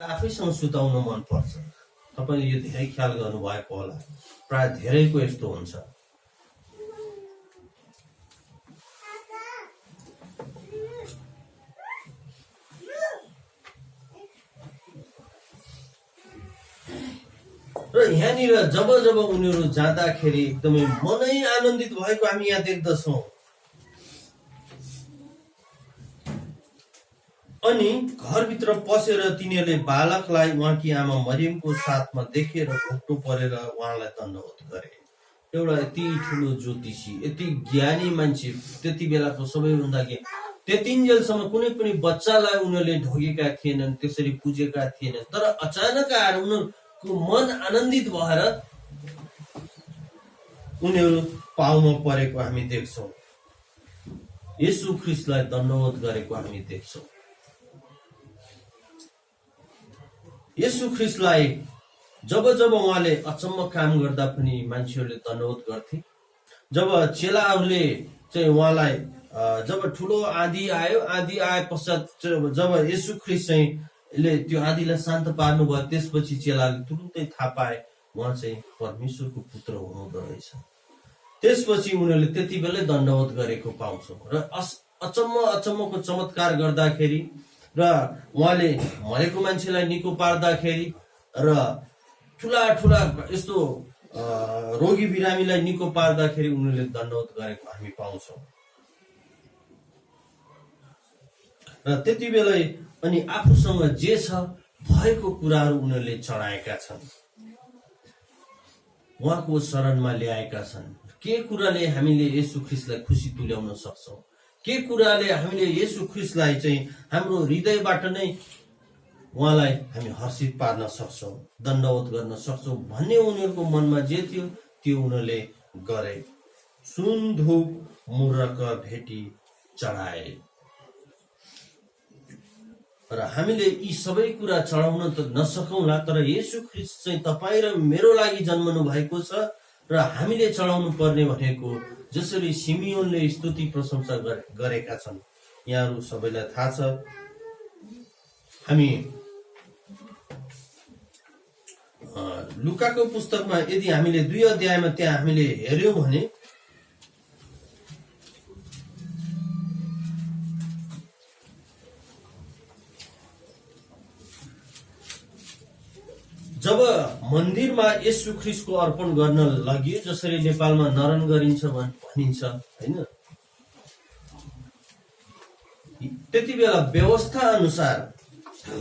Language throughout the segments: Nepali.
आफैसँग सुताउन मन पर्छ। तपाईले यो धेरै ख्याल गर्नुभएको होला, प्राय धेरैको यस्तो हुन्छ। र यहाँनिर जब जब उनीहरू जाँदाखेरि एकदमै मनै आनन्दित भएको हामी यहाँ देख्दछौँ। अनि घरभित्र पसेर तिनीहरूले बालकलाई उहाँकी आमा मरियमको साथमा देखेर घुट्नु परेर उहाँलाई दण्डवत गरे। एउटा यति ठुलो ज्योतिषी, यति ज्ञानी मान्छे, त्यति बेलाको सबैभन्दा त्यतिन्जेलसम्म कुनै पनि बच्चालाई उनीहरूले ढोगेका थिएनन्, त्यसरी पुजेका थिएनन्। तर अचानक आएर उनीहरूको मन आनन्दित भएर उनीहरू पाउमा परेको हामी देख्छौँ। येशू ख्रीष्टलाई दण्डवत गरेको हामी देख्छौँ। येशू ख्रीष्टलाई जब जब उहाँले अचम्म काम गर्दा पनि मान्छेहरूले दण्डवत गर्थे। जब चेलाहरूले चाहिँ उहाँलाई जब ठुलो आँधी आयो, आँधी आए पश्चात जब येशू ख्रीष्ट चाहिँ त्यो आँधीलाई शान्त पार्नु भयो, त्यसपछि चेलाले तुरुन्तै थाहा पाए उहाँ चाहिँ परमेश्वरको पुत्र हुनुहुँदो रहेछ। त्यसपछि उनीहरूले त्यति बेलै दण्डवत गरेको पाउँछौँ। र अचम्मको चमत्कार गर्दाखेरि र उहाँले मरेको मान्छेलाई निको पार्दाखेरि र ठुला ठुला यस्तो रोगी बिरामीलाई निको पार्दाखेरि उनीहरूले दण्डवत गरेको हामी पाउँछौँ। र त्यति बेलै अनि आफूसँग जे छ भएको कुराहरू उनीहरूले चढाएका छन्, उहाँको शरणमा ल्याएका छन्। के कुराले हामीले येशू ख्रीष्टलाई खुसी तुल्याउन सक्छौँ, के कुराले हामीले येशू ख्रीष्टलाई चाहिँ हाम्रो हृदयबाट नै उहाँलाई हामी हर्षित पार्न सक्छौँ, दण्डवत गर्न सक्छौँ भन्ने उनीहरूको मनमा जे थियो त्यो उनीहरूले गरे। सुन धूप मुर्रक भेटी चढाए। र हामीले यी सबै कुरा चढाउन त नसकौँला, तर येशू ख्रीष्ट चाहिँ तपाईँ र मेरो लागि जन्मनु भएको छ। र हामीले चढाउनु पर्ने भनेको जसरी सिमियोनले स्तुति प्रशंसा गरेका छन्, यहाँहरू सबैलाई थाहा छ। हामी लुकाको पुस्तकमा यदि हामीले 2 अध्यायमा त्यहाँ हामीले हेर्यौं भने जब मन्दिरमा येशू ख्रीष्टको अर्पण गर्न लगियो, जसरी नेपालमा नरन गरिन्छ भनिन्छ हैन, त्यति बेला व्यवस्था अनुसार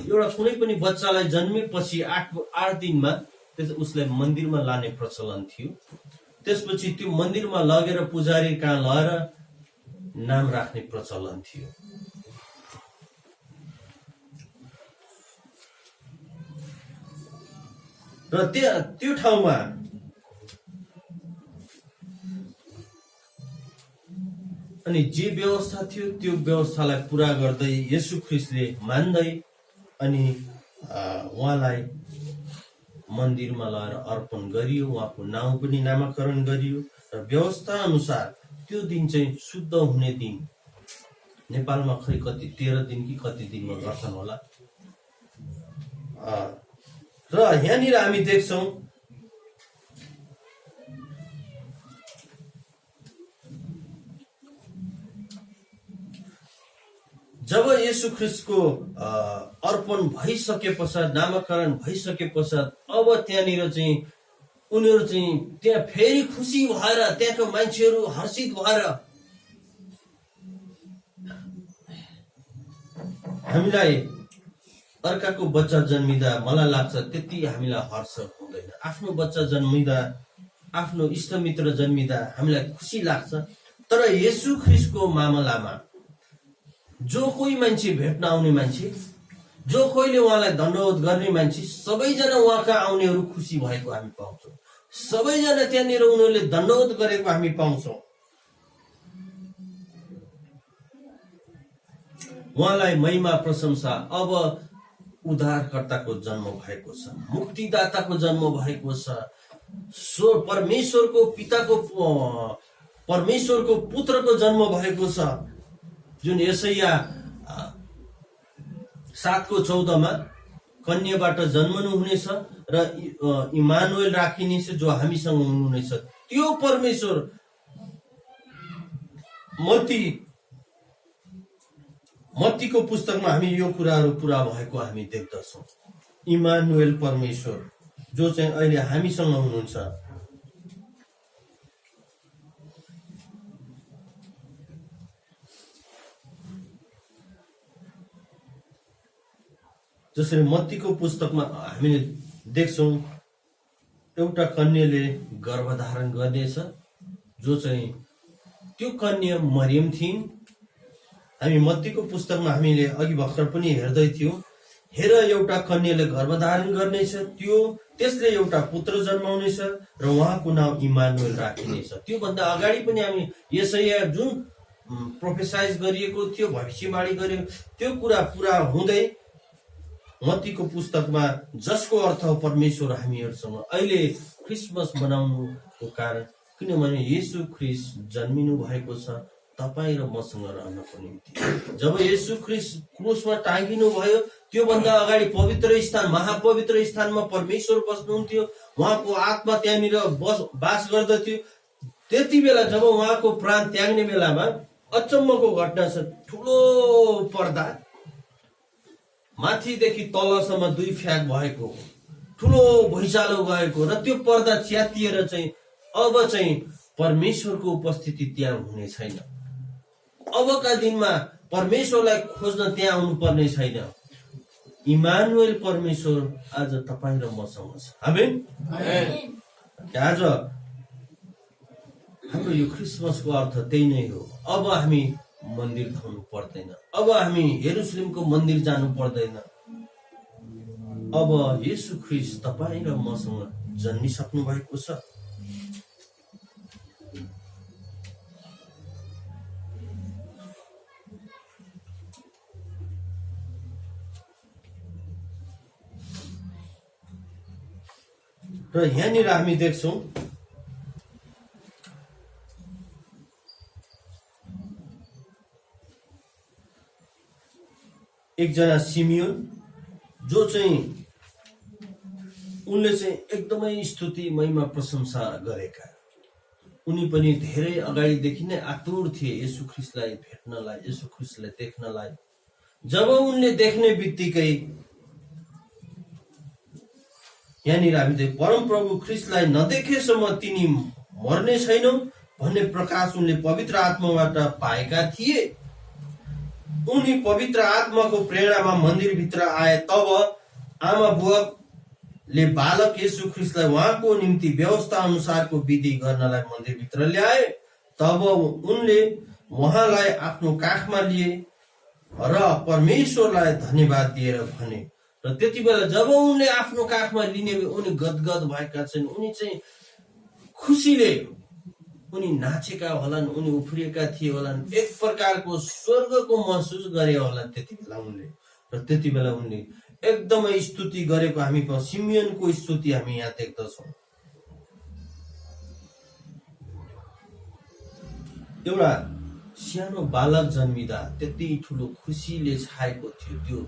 एउटा कुनै पनि बच्चालाई जन्मेपछि 8 दिनमा उसलाई मन्दिरमा लाने प्रचलन थियो। त्यसपछि त्यो मन्दिरमा लगेर पुजारी कहाँ लगेर नाम राख्ने प्रचलन थियो। र त्यो ठाउँमा अनि जे व्यवस्था थियो त्यो व्यवस्थालाई पूरा गर्दै येशू ख्रीष्टले मान्दै अनि उहाँलाई मन्दिरमा लगेर अर्पण गरियो, उहाँको नाउँ पनि नामाकरण गरियो। र व्यवस्था अनुसार त्यो दिन चाहिँ शुद्ध हुने दिन, नेपालमा खै कति 13 दिन कि कति दिनमा गर्छन् होला। र यहाँनिर हामी देख्छौं जब येशू ख्रीष्टको अर्पण भइसके पश्चात, नामकरण भइसके पश्चात अब त्यहाँनिर चाहिँ उनीहरू चाहिँ त्यहाँ फेरि खुसी भएर, त्यहाँको मान्छेहरू हर्षित भएर हामीलाई अर्काको बच्चा जन्मिँदा मलाई लाग्छ त्यति हामीलाई हर्ष हुँदैन। आफ्नो बच्चा जन्मिँदा, आफ्नो इष्टमित्र जन्मिँदा हामीलाई खुसी लाग्छ। तर येशू ख्रीष्टको मामलामा जो कोही मान्छे भेट्न आउने मान्छे, जो कोहीले उहाँलाई दण्डवत गर्ने मान्छे, सबैजना उहाँका आउनेहरू खुसी भएको हामी पाउँछौँ। सबैजना त्यहाँनिर उनीहरूले दण्डवत गरेको हामी पाउँछौँ। उहाँलाई महिमा प्रशंसा। अब उद्धारकर्ताको जन्म भएको छ, मुक्तिदाताको जन्म भएको छ, परमेश्वरको पुत्रको जन्म भएको छ, जुन यशाया 7:14 कन्याबाट जन्मनु हुनेछ र इमानुएल राखिनेछ जो हामीसँग हुनुहुनेछ। त्यो परमेश्वर मत्तीको पुस्तकमा हामी यो कुराहरू पुरा भएको हामी देख्दछौँ। इमानुएल परमेश्वर जो चाहिँ अहिले हामीसँग हुनुहुन्छ। जसरी मत्तीको पुस्तकमा हामीले देख्छौँ एउटा कन्याले गर्भधारण गर्नेछ, जो चाहिँ त्यो कन्या मरियम थिइन्। हामी मत्तीको पुस्तकमा हामीले अघि भर्खर पनि हेर्दै थियौँ। हेर एउटा कन्याले गर्भधारण गर्नेछ, त्यसले एउटा पुत्र जन्माउनेछ र उहाँको नाम इमानुएल राखिनेछ। त्योभन्दा अगाडि पनि हामी यशाया जुन प्रोफेसाइज गरिएको थियो, भविष्यवाणी गरिएको त्यो कुरा पुरा हुँदै मत्तीको पुस्तकमा जसको अर्थ परमेश्वर हामीहरूसँग अहिले क्रिसमस मनाउनुको कारण, किनभने येशू ख्रीष्ट जन्मिनु भएको छ तपाईँ र मसँग रहनको निम्ति। जब येशू ख्रीष्ट क्रुसमा टाँगिनु भयो त्योभन्दा अगाडि पवित्र स्थान, महापवित्र स्थानमा परमेश्वर बस्नुहुन्थ्यो, उहाँको आत्मा त्यहाँनिर बास गर्दथ्यो। त्यति बेला जब उहाँको प्राण त्याग्ने बेलामा अचम्मको घटना छ। ठुलो पर्दा माथिदेखि तलसम्म 2 फ्याक भएको, ठुलो भुइँचालो गएको र त्यो पर्दा च्यातिएर चाहिँ अब चाहिँ परमेश्वरको उपस्थिति त्यहाँ हुने छैन। अबका दिनमा परमेश्वरलाई खोज्न त्यहाँ आउनु पर्ने छैन। इमानुएल परमेश्वर आज तपाईँ र मसँग छ। आमेन। आज हाम्रो यो क्रिसमसको अर्थ त्यही नै हो। अब हामी मन्दिर धाउनु पर्दैन, अब हामी यरुशलेमको मन्दिर जानु पर्दैन। अब येशू ख्रीष्ट तपाईँ र मसँग जन्मिसक्नु भएको छ। र यहाँनिर हामी देख्छौँ एकजना सिमियोन, जो चाहिँ उनले चाहिँ एकदमै स्तुति महिमा प्रशंसा गरेका। उनी पनि धेरै अगाडिदेखि नै आतुर थिए येशू ख्रीष्टलाई भेट्नलाई, येशू ख्रीष्टलाई देख्नलाई। जब उनले देख्ने बित्तिकै यहाँनिर हामीले परमप्रभु ख्रीष्टलाई नदेखेसम्म तिनी मर्ने छैनौ भन्ने प्रकाश उनले पवित्र आत्माबाट पाएका थिए। उनी पवित्र आत्माको प्रेरणामा मन्दिरभित्र आए। तब आमा बुवाले बालक येशू ख्रीष्टलाई उहाँको निम्ति व्यवस्था अनुसारको विधि गर्नलाई मन्दिरभित्र ल्याए। तब उनले उहाँलाई आफ्नो काखमा लिए र परमेश्वरलाई धन्यवाद दिएर भने। र त्यति बेला जब उनले आफ्नो काखमा लिने, उनी गदगद भएका छन्। उनी चाहिँ खुसीले उनी नाचेका होलान्, उनी उफ्रिएका थिए होलान्, एक प्रकारको स्वर्गको महसुस गरे होलान् त्यति बेला उनले। र त्यति बेला उनले एकदमै स्तुति गरेको हामी सिमियोनको स्तुति हामी यहाँ देख्दछौँ। एउटा सानो बालक जन्मिँदा त्यति ठुलो खुसीले छाएको थियो।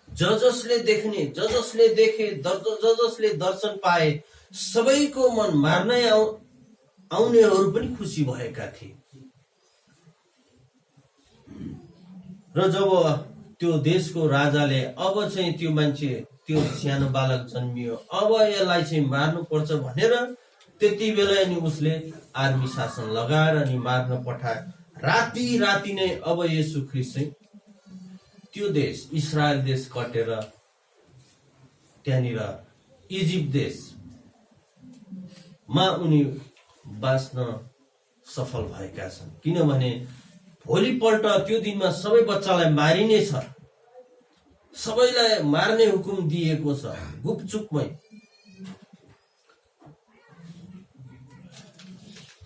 त्यो जसले देख्ने, जसले देखे, जसले दर्शन पाए, सबैको मन मार्नै आउनेहरू पनि खुसी भएका थिए। र जब त्यो देशको राजाले अब चाहिँ त्यो मान्छे, त्यो सानो बालक जन्मियो, अब यसलाई चाहिँ मार्नु पर्छ भनेर त्यति बेला नि उसले आर्मी शासन लगाएर अनि मार्न पठाए। राति नै अब येशू ख्रीष्ट चाहिँ त्यो देश इस्रायल देश कटेर त्यहाँनिर इजिप्ट देशमा उनी बाँच्न सफल भएका छन्। किनभने भोलिपल्ट त्यो दिनमा सबै बच्चालाई मारिनेछ, सबैलाई मार्ने हुकुम दिएको छ गुपचुपमै।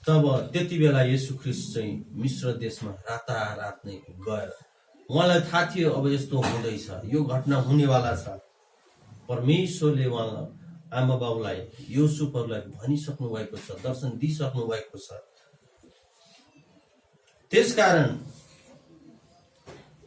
तब त्यति बेला येशू ख्रीष्ट चाहिँ मिश्र देशमा रातारात नै गएर, उहाँलाई थाहा थियो अब यस्तो हुँदैछ, यो घटना हुनेवाला छ। परमेश्वरले उहाँलाई, आमा बाउलाई, युसुफहरूलाई भनिसक्नु भएको छ, दर्शन दिइसक्नु भएको छ। त्यसकारण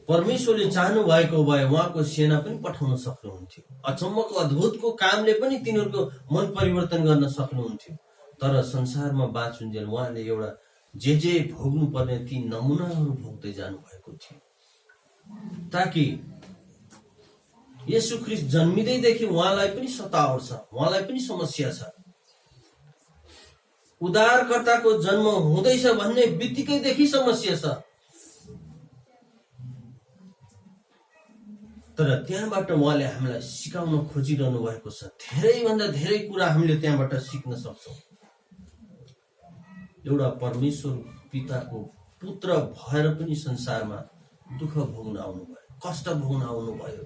परमेश्वरले चाहनु भएको भए उहाँको सेना पनि पठाउन सक्नुहुन्थ्यो। अचम्मको अद्भुतको कामले पनि तिनीहरूको मन परिवर्तन गर्न सक्नुहुन्थ्यो। तर संसारमा बाँचुन्जेल उहाँले एउटा जे भोग्नु पर्ने ती नमुनाहरू भोग्दै जानु भएको थियो, ताकि येशू ख्रीष्ट जन्मिँदैदेखि उहाँलाई पनि सताव छ, उहाँलाई पनि समस्या छ। उद्धारकर्ताको जन्म हुँदैछ भन्ने बित्तिकैदेखि समस्या छ। तर त्यहाँबाट उहाँले हामीलाई सिकाउन खोजिरहनु भएको छ। धेरैभन्दा धेरै कुरा हामीले त्यहाँबाट सिक्न सक्छौँ। एउटा परमेश्वर पिताको पुत्र भएर पनि संसारमा दुःख भोग्न आउनुभयो, कष्ट भोग्न आउनुभयो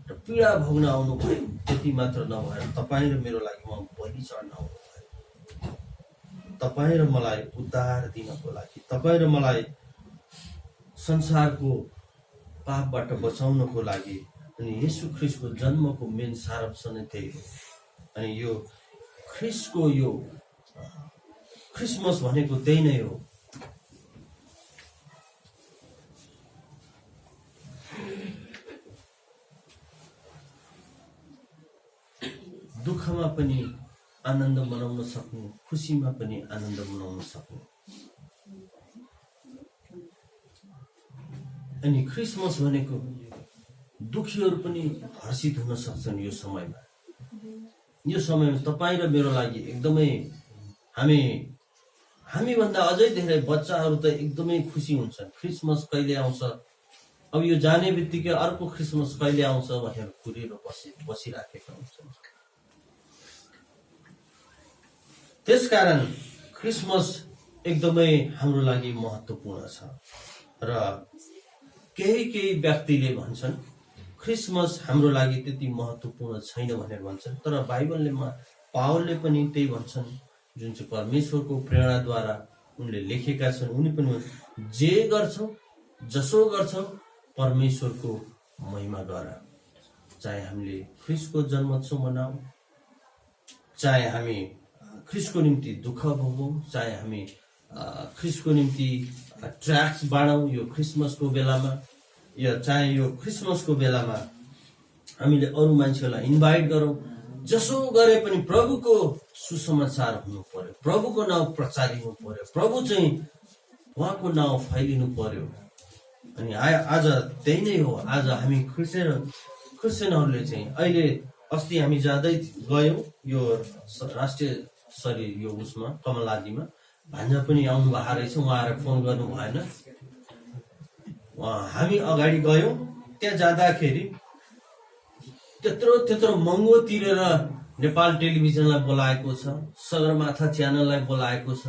र पीडा भोग्न आउनुभयो। त्यति मात्र नभएर तपाईँ र मेरो लागि उहाँ बलि चढ्न आउनुभयो, तपाईँ र मलाई उद्धार दिनको लागि, तपाईँ र मलाई संसारको पापबाट बचाउनको लागि। अनि येशू ख्रीष्टको जन्मको मेन सारांश नै त्यही हो। अनि यो ख्रीष्टको यो क्रिसमस भनेको त्यही नै हो। दुःखमा पनि आनन्द मनाउन सक्नु, खुसीमा पनि आनन्द मनाउन सक्नु। अनि क्रिसमस भनेको दुखीहरू पनि हर्षित हुन सक्छन्। यो समयमा तपाईँ र मेरो लागि एकदमै हामीभन्दा अझै धेरै बच्चाहरू त एकदमै खुसी हुन्छन्। क्रिसमस कहिले आउँछ, अब यो जाने बित्तिकै अर्को क्रिसमस कहिले आउँछ भनेर कुरेर बसिराखेका हुन्छन्। त्यसकारण क्रिसमस एकदमै हाम्रो लागि महत्त्वपूर्ण छ। र केही व्यक्तिले भन्छन् क्रिसमस हाम्रो लागि त्यति महत्त्वपूर्ण छैन भनेर भन्छन्। तर बाइबलले पावलले पनि त्यही भन्छन्, जुन चाहिँ परमेश्वरको प्रेरणाद्वारा उनले लेखेका छन्। उनी पनि जे गर्छौ जसो गर्छौ परमेश्वरको महिमा गर। चाहे हामीले ख्रीष्टको जन्मोत्सव मनाऊ, चाहे हामी ख्रीष्टको निम्ति दुःख भोगौँ, चाहे हामी ख्रीष्टको निम्ति ट्र्याक्स बाँडौँ यो क्रिसमसको बेलामा, या चाहे यो क्रिसमसको बेलामा हामीले अरू मान्छेलाई इन्भाइट गरौँ। जसो गरे पनि प्रभुको सुसमाचार हुनु पर्यो, प्रभुको नाउँ प्रचारिनु पर्यो, प्रभु चाहिँ उहाँको नाउँ फैलिनु पर्यो। अनि आज त्यही नै हो। आज हामी क्रिस्चियनहरूले चाहिँ अहिले अस्ति हामी जाँदै गयौँ यो राष्ट्रिय शरीर यो उसमा कमलादीमा, भान्जा पनि आउनु भएको रहेछ, उहाँहरू फोन गर्नु भएन। हामी अगाडि गयौँ, त्यहाँ जाँदाखेरि त्यत्रो महँगो तिरेर नेपाल टेलिभिजनलाई बोलाएको छ, सगरमाथा च्यानललाई बोलाएको छ,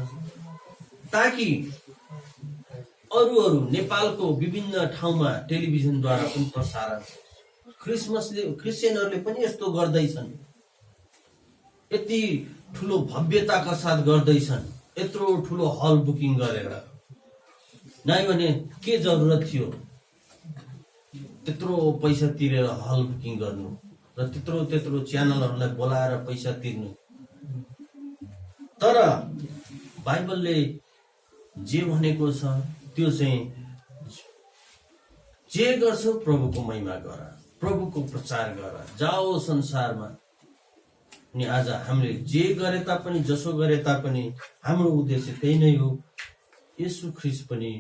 ताकि अरू नेपालको विभिन्न ठाउँमा टेलिभिजनद्वारा पनि प्रसारण। क्रिस्चियनहरूले पनि यस्तो गर्दैछन्, यति ठुलो भव्यताका साथ गर्दैछन्, यत्रो ठुलो हल बुकिङ गरेर। नै भने के जरुरत थियो त्यत्रो पैसा तिरेर हल बुकिङ गर्नु र त्यत्रो च्यानलहरूलाई बोलाएर पैसा तिर्नु। तर बाइबलले जे भनेको छ त्यो चाहिँ जे गर्छौ प्रभुको महिमा गर, प्रभुको प्रचार गर, जाओ संसारमा। अनि आज हामीले जे गरे तापनि, जसो गरे तापनि हाम्रो उद्देश्य त्यही नै हो। येशू ख्रीष्ट पनि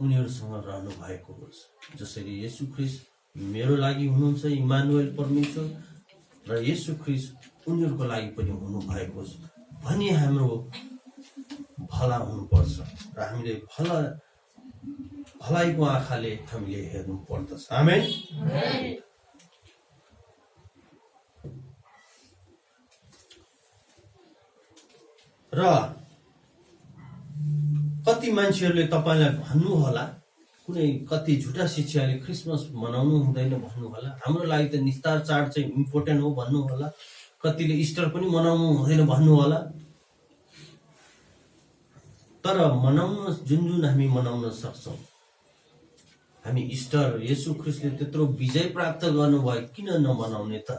उनीहरूसँग रहनु भएको होस्, जसरी येशू ख्रीष्ट मेरो लागि हुनुहुन्छ इमानुएल परमेश्वर, र येशू ख्रीष्ट उनीहरूको लागि पनि हुनु भएको होस् भनी हाम्रो भला हुनुपर्छ। र हामीले भलाइको आँखाले हामीले हेर्नु पर्दछ। आमेन। र कति मान्छेहरूले तपाईलाई भन्नु होला, कुनै कति झुटा शिक्षाले क्रिसमस मनाउनु हुँदैन भन्नु होला, हाम्रो लागि त निस्तार चाड चाहिँ इम्पोर्टेन्ट हो भन्नु होला, कतिले इस्टर पनि मनाउनु हुँदैन भन्नु होला। तर मनाउन जुन हामी मनाउन सक्छौँ, हामी इस्टर येशू ख्रीष्टले त्यत्रो विजय प्राप्त गर्नुभयो, किन नमनाउने त?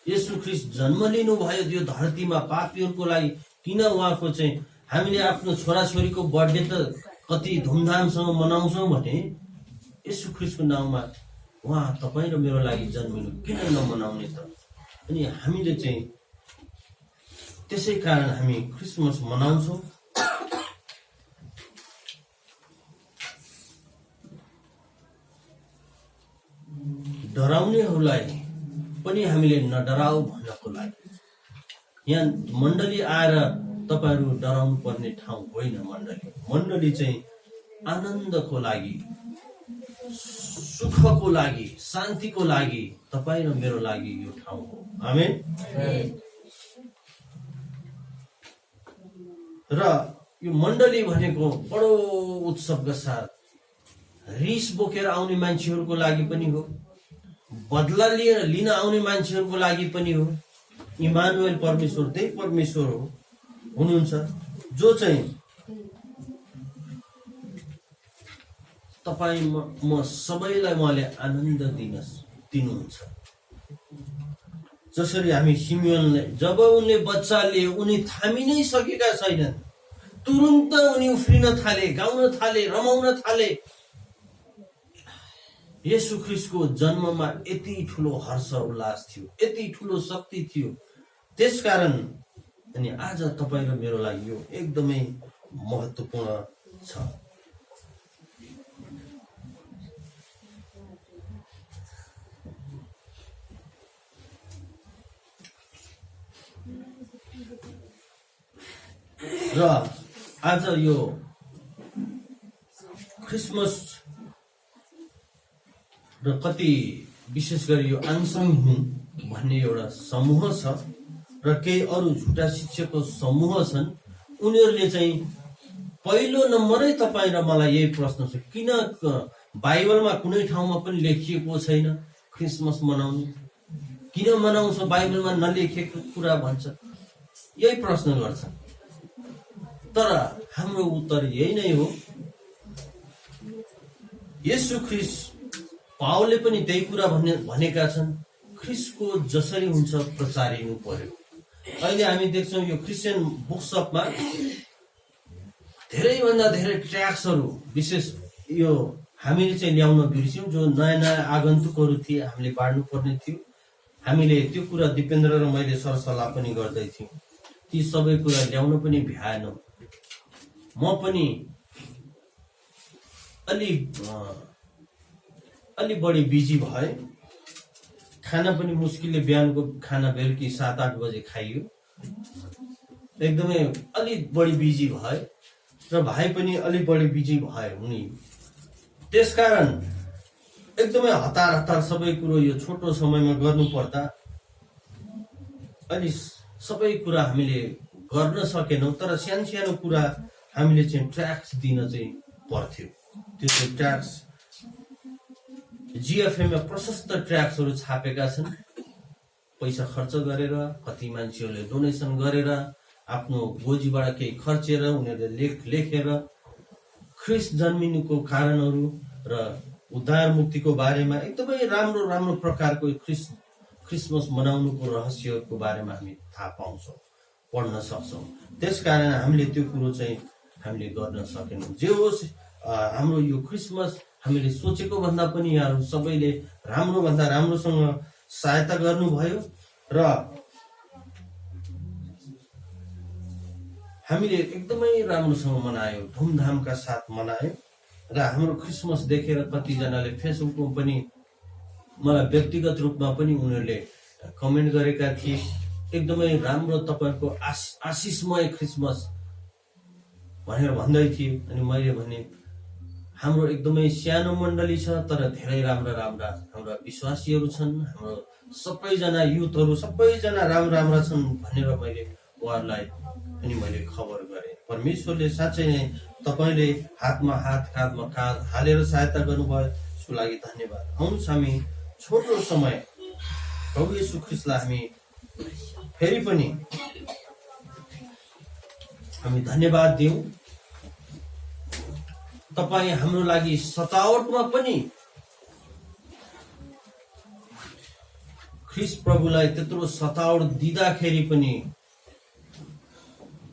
येशू ख्रीष्ट जन्म लिनु भयो यो धरतीमा पापीहरूको लागि, किन उहाँको चाहिँ हामीले आफ्नो छोराछोरीको बर्थडे त कति धुमधामसँग मनाउँछौँ भने येशू ख्रीष्टको नाउँमा उहाँ तपाईँ र मेरो लागि जन्मिनु किन नमनाउने त? अनि हामीले चाहिँ त्यसै कारण हामी क्रिसमस मनाउँछौँ। डराउनेहरूलाई पनि हामीले नडराउ भन्नको लागि। यहाँ मण्डली आएर तपाईहरू डराउनु पर्ने ठाउँ होइन। मण्डली चाहिँ आनन्दको लागि, सुखको लागि, शान्तिको लागि, तपाईँ र मेरो लागि यो ठाउँ हो। आमेन। र यो मण्डली भनेको बडो उत्सवका साथ रिस बोकेर आउने मान्छेहरूको लागि पनि हो, बदला लिन आउने मान्छेहरूको लागि पनि हो। इमानुएल परमेश्वर त्यही परमेश्वर हो हुनुहुन्छ जो चाहिँ तपाईँ म सबैलाई उहाँले आनन्द दिनुहुन्छ। जसरी हामी सिमियोनले जब उनले बच्चा लिए उनी थामी नै सकेका छैनन्, तुरुन्त उनी उफ्रिन थाले, गाउन थाले, रमाउन थाले। येशू ख्रीष्टको जन्ममा यति ठुलो हर्ष उल्लास थियो, यति ठुलो शक्ति थियो। त्यसकारण अनि आज तपाईँ र मेरो लागि यो एकदमै महत्त्वपूर्ण छ। र आज यो क्रिसमस र कति विशेष गरी यो आङसान हुँ भन्ने एउटा समूह छ र केही अरू झुटा शिक्षकको समूह छन्। उनीहरूले चाहिँ पहिलो नम्बरै तपाईँ र मलाई यही प्रश्न छ, किन बाइबलमा कुनै ठाउँमा पनि लेखिएको छैन क्रिसमस मनाउने? किन मनाउँछ? बाइबलमा नलेखिएको कुरा भन्छ। यही प्रश्न गर्छ। तर हाम्रो उत्तर यही नै हो। येशू ख्रीष्ट पावलले पनि त्यही कुरा भनेका छन्, ख्रीष्टको जसरी हुन्छ प्रचारिनु पर्यो। अहिले हामी देख्छौँ यो क्रिस्चियन बुकसपमा धेरैभन्दा धेरै ट्र्याक्सहरू, विशेष यो हामीले चाहिँ ल्याउन बिर्स्यौँ, जो नयाँ नयाँ आगन्तुकहरू थिए, हामीले बाँड्नु पर्ने थियो। हामीले त्यो कुरा दिपेन्द्र र मैले सरसल्लाह पनि गर्दै थियौँ। ती सबै कुरा ल्याउन पनि भ्याएनौँ। म पनि अलि बढी बिजी भए। खाना पनि मुस्किलले, बिहानको खाना बेलुकी 7-8 बजे खाइयो। एकदमै अलि बढी बिजी भए र भाइ पनि अलि बढी बिजी भए हुने। त्यसकारण एकदमै हतार सबै कुरो यो छोटो समयमा गर्नु पर्दा अलि सबै कुरा हामीले गर्न सकेनौँ। तर सानो कुरा हामीले चाहिँ ट्र्याक्स दिन चाहिँ पर्थ्यो। त्यो चाहिँ ट्र्याक्स जिएफएममा प्रशस्त ट्र्याक्सहरू छापेका छन्। पैसा खर्च गरेर, कति मान्छेहरूले डोनेसन गरेर, आफ्नो गोजीबाट केही खर्चेर उनीहरूले लेखेर ख्रीष्ट जन्मिनुको कारणहरू र उद्धार मुक्तिको बारेमा एकदमै राम्रो प्रकारको क्रिसमस मनाउनुको रहस्यहरूको बारेमा हामी थाहा पाउँछौँ, पढ्न सक्छौँ। त्यसकारण हामीले त्यो कुरो चाहिँ हामीले गर्न सकेनौँ। जे होस्, हाम्रो यो क्रिसमस हामीले सोचेको भन्दा पनि यहाँहरू सबैले राम्रोभन्दा राम्रोसँग सहायता गर्नुभयो र हामीले एकदमै राम्रोसँग मनायो, धुमधामका साथ मनायो। र हाम्रो क्रिसमस देखेर कतिजनाले फेसबुकमा पनि मलाई व्यक्तिगत रूपमा पनि उनीहरूले कमेन्ट गरेका थिए, एकदमै राम्रो तपाईँको आशिषमय क्रिसमस भनेर भन्दै थिए। अनि मैले भने हाम्रो एकदमै सानो मण्डली छ, तर धेरै राम्रा हाम्रा विश्वासीहरू छन्, हाम्रो सबैजना युथहरू सबैजना राम्रा छन् भनेर मैले उहाँहरूलाई पनि मैले खबर गरेँ। परमेश्वरले साँच्चै नै तपाईँले हातमा हात, काँधमा काँध हालेर सहायता गर्नुभयो, त्यसको लागि धन्यवाद। आउनुहोस् हामी छोटो समय प्रभु येशू ख्रीष्टलाई हामी फेरि पनि हामी धन्यवाद दिउँ। तपाईँ हाम्रो लागि सतावटमा पनि ख्रीष्ट प्रभुलाई त्यत्रो सतावट दिँदाखेरि पनि,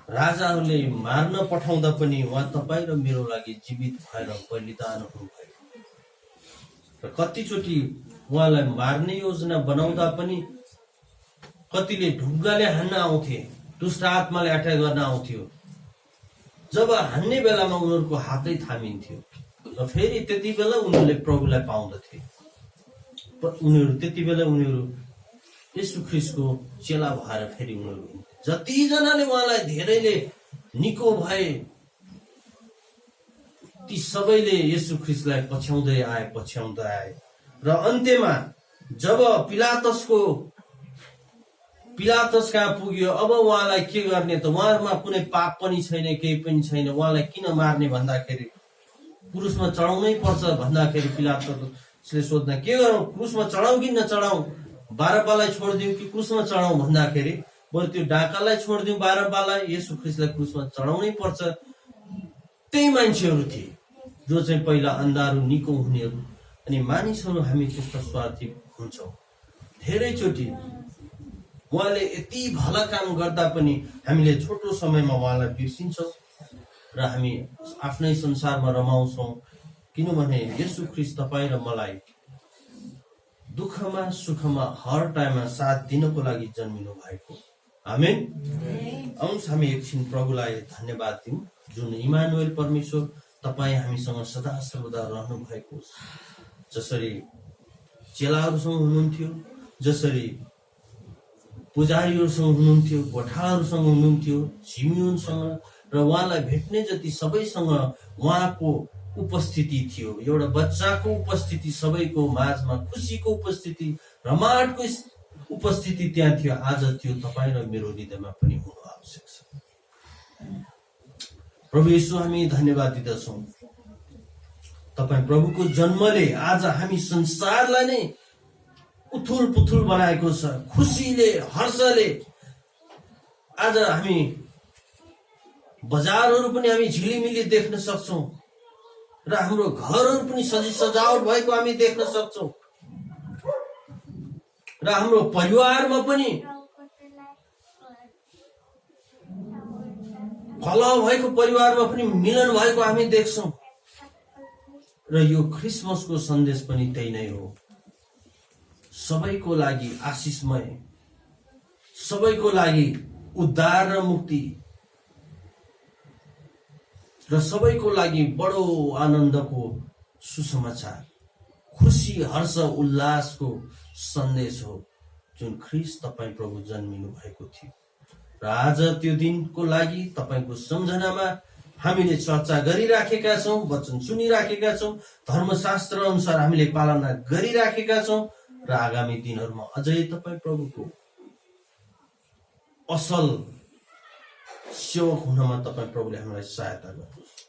राजाहरूले मार्न पठाउँदा पनि उहाँ तपाईँ र मेरो लागि जीवित भएर बलिदान हुनुभयो। र कतिचोटि उहाँलाई मार्ने योजना बनाउँदा पनि कतिले ढुङ्गाले हान्न आउँथे, दुष्ट आत्माले अट्याक गर्न आउँथ्यो। जब हान्ने बेलामा उनीहरूको हातै थामिन्थ्यो र फेरि त्यति बेला उनीहरूले प्रभुलाई पाउँदथे। उनीहरू त्यति बेला उनीहरू येशू ख्रीष्टको चेला भएर फेरि उनीहरू जतिजनाले उहाँलाई धेरैले निको भए ती सबैले येशू ख्रीष्टलाई पछ्याउँदै आए र अन्त्यमा जब पिलातस कहाँ पुग्यो, अब उहाँलाई के गर्ने त, उहाँमा कुनै पाप पनि छैन, केही पनि छैन, उहाँलाई किन मार्ने भन्दाखेरि क्रुसमा चढाउनै पर्छ भन्दाखेरि पिलातसले सोध्दा के गरौँ, क्रुसमा चढाउँ कि नचढाउँ, बारब्बालाई छोडिदिउँ कि क्रुसमा चढाउँ भन्दाखेरि बरु त्यो डाकालाई छोडिदिउँ, बारब्बालाई, येशू ख्रीष्टलाई क्रुसमा चढाउनै पर्छ। त्यही मान्छेहरू थिए जो चाहिँ पहिला अन्धारो निको हुनेहरू। अनि मानिसहरू हामी त्यस्ता स्वार्थी हुन्छौँ। धेरैचोटि उहाँले यति भला काम गर्दा पनि हामीले छोटो समयमा उहाँलाई बिर्सिन्छौँ र हामी आफ्नै संसारमा रमाउँछौँ। किनभने येशू ख्रीष्ट तपाईँ र मलाई दुःखमा सुखमा हर टाइममा साथ दिनको लागि जन्मिनु भएको। आमेन। आउनुहोस् हामी एकछिन प्रभुलाई धन्यवाद दिउँ, जुन इमानुएल परमेश्वर तपाईँ हामीसँग सदा सर्वदा रहनु भएको। जसरी चेलाहरूसँग हुनुहुन्थ्यो, जसरी पुजारीहरूसँग हुनुहुन्थ्यो, गोठालाहरूसँग हुनुहुन्थ्यो, सिमियोनसँग, र उहाँलाई भेट्ने जति सबैसँग उहाँको उपस्थिति थियो। एउटा बच्चाको उपस्थिति सबैको माझमा, खुसीको उपस्थिति, रमाटको उपस्थिति त्यहाँ थियो। आज त्यो तपाईँ र मेरो हृदयमा पनि हुनु आवश्यक छ। प्रभु येशू हामी धन्यवाद दिँदछौँ, तपाईँ प्रभुको जन्मले आज हामी संसारलाई नै उथुल पुथुल बनाएको छ। खुसीले, हर्षले आज हामी बजारहरू पनि हामी झिलिमिली देख्न सक्छौँ र हाम्रो घरहरू पनि सजावट भएको हामी देख्न सक्छौँ र हाम्रो परिवारमा पनि कलह भएको परिवारमा पनि मिलन भएको हामी देख्छौँ। र यो क्रिसमसको सन्देश पनि त्यही नै हो, सबैको लागि आशिषमय, सबैको लागि उद्धार र मुक्ति, र सबैको लागि बडो आनन्दको सुसमाचार, खुसी, हर्ष, उल्लासको सन्देश हो जुन ख्रीष्ट तपाईँ प्रभु जन्मिनु भएको थियो। र आज त्यो दिनको लागि तपाईको सम्झनामा हामीले चर्चा गरिराखेका छौँ, वचन सुनिराखेका छौँ, धर्मशास्त्र अनुसार हामीले पालना गरिराखेका छौँ र आगामी दिनहरूमा अझै तपाईँ प्रभुको असल सेवक हुनमा तपाईँ प्रभुले हामीलाई सहायता गर्नुहोस्।